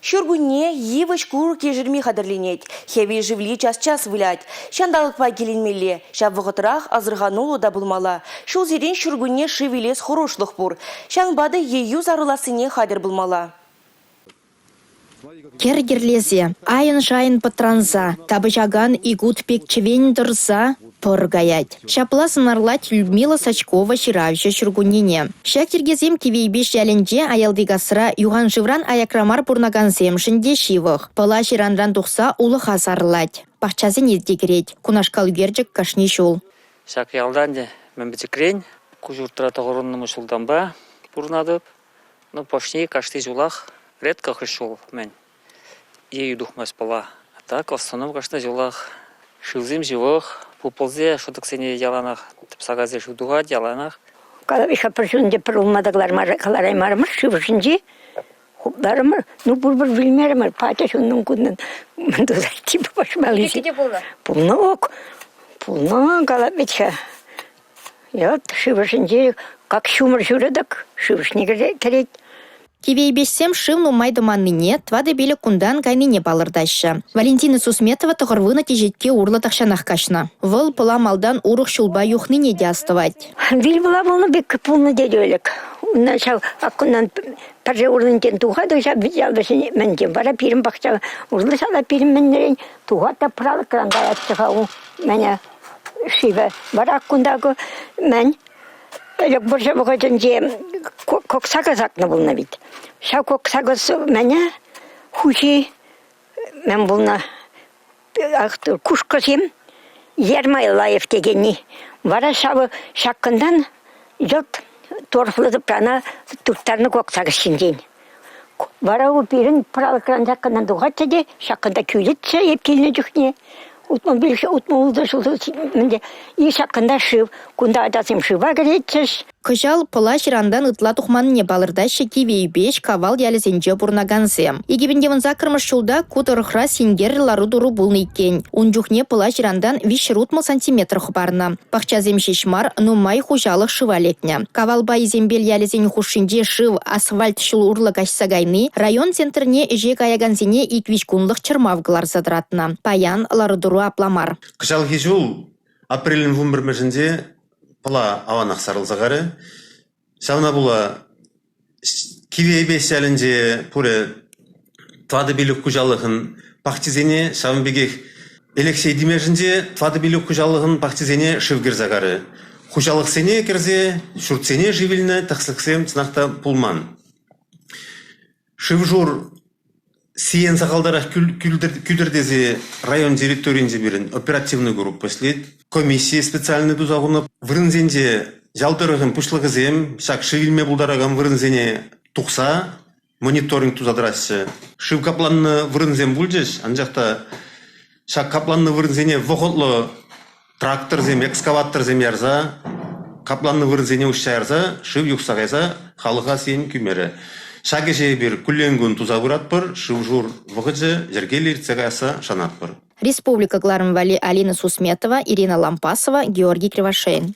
Шургуне евыш кур кежірме қадырленет. Хеви живли час-час вылять. Шандалықпа келінмелі. Шабвығытырақ азырғанулы да бұлмала. Шул зерен шургуне шевелес хорошлық бұр. Шанбады ею зарыласыне қадыр бұлмала. Кергерлезе, айын-жайын патранза, табыжаган игут пек чевен дырза, пыргаять. Шапла сынарлать Людмила Сачкова ширавща шургунине. Шактергезем кивейбеш жәлінде аялдыгасыра юған живран аякрамар пурнаган земшінде шивых. Пыла ширанран тухса улы хасарлать. Пахчазе нездегерет, кунашкал герджик кашни шул. Шак ялданде, мен бітікрен, кужуртыра тағырынны мұшылдан ба, пурнадып, но пошне кашты жулах, редко хышул мен. Ею духмас пала. А так, в основном, кашты жулах, шилзим живых, пуползе, шуток сене яланах, тіпсагазе шудуға яланах. Когда виха пришунде прулмадыглар маракаларай мармыр, шивышынде, хубдарымыр, ну бурбыр білмерімір, пата шунның күннің, мындызайти башмалысы. Кеде болды? Пулно, кала бетша. Вот, шивышынде, как шумыр жүредік, шивышне керет. Кивейбешсем шивну майдыманныне твады белі кундан кайныне балырдайшы. Валентина Сусметова тұғырвына тежетке урлы тақшанақ кашна. Выл пыла малдан урық шулба юхныне де астывать. Вил была волна бек полный деделек. Начал, аккунан парже урлынтен туға дойша бізалбашын мәнтен бара пирім бақча. Урлы сала пирім мәнерен туға да пралы кранға ятсыға у мәне шивы. Бара аккундағы мән. Элек боржа бұғайтын же көксағыз ақны бұлна бейді. Ша көксағыз мәне хуши мән бұлна күш қысым Ермай Лаев дегенні. Вара шабы шаққындан жот торфлыды прана тұқтарны көксағыз шынден. Вара өпірін пралы кран жаққындан дұғатса де шаққында күйлетсе епкеліне жүхне. Утман білші, утман ұлды жылды мінде. И шаққында шыв, күнда адасым шыва керетсіз. Кыжал пыла ширандан ытла тухманне балырдайшы кивейбеш кавал ялізенже бурнаганзем. Егебінде закырмыш шулда кутырықра сенгер лару-дуру булны иккен. Унжухне пыла ширандан 5 сантиметр хубарна. Пахчазем шешмар нумай хужалық шывалекне. Кавалба изембел ялізен хушинде шыв асфальт шул урлы кашсагайны район центрне жек аяганзене иквич кунлық чырмавгылар задратна. Паян лару-дуру апламар. Кыжал хижул апрелін вумбірмежінде пыла аванақ сарылзағары. Сауна була кивейбес әлінде пүрі твады билік күжалығын пақтизене савынбегек Алексей Димежінде твады билік күжалығын пақтизене шывгерзағары. Күжалық сене керзе, шүртсене живіліні тақсықсем цынақта пулман. Шывжур Сиен сақалдарақ күдірдезе район директоринзе берін оперативный группа след. Комиссия специальный дузағынып вырынзенде жалдырығын пұшлығызем, шақ шывілме бұлдарағын вырынзене тұқса, мониторинг тузадырасы. Шыв капланны вырынзем бұлжеш, анжақта шақ капланны вырынзене вұқытлы тракторзем, экскаваторзем ярза, капланны вырынзене ұшша ярза, шыв юқсағайза, халыға сен күмері. Шагеше бір күлленгін туза бұратпыр, шывжур вғыджы жергелер цегаса шанатпыр. Республика Глармвали Алина Сусметова, Ирина Лампасова, Георгий Кривошеин.